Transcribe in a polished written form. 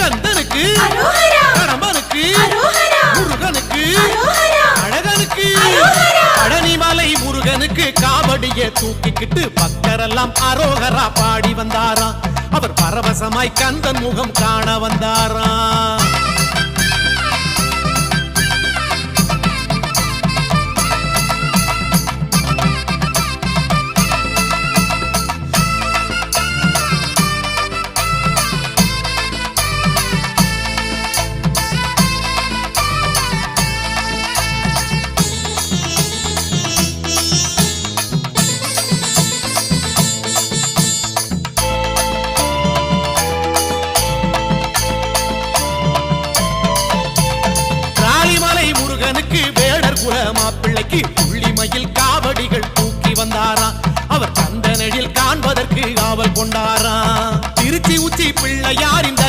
கந்தனுக்கு கடம்பனுக்கு முருகனுக்கு அழகனுக்கு பழனிமலை முருகனுக்கு காவடியை தூக்கிக்கிட்டு பக்தரெல்லாம் அரோகரா பாடி வந்தாராம். அவர் பரவசமாய் கந்தன் முகம் காண வந்தாராம். வேடர் குல மாப்பிள்ளைக்கு புள்ளிமயில் காவடிகள் தூக்கி வந்தாராம். அவர் கந்தனெழில் காண்பதற்கு காவல் கொண்டாராம். திருச்சி உச்சி பிள்ளையார் இந்த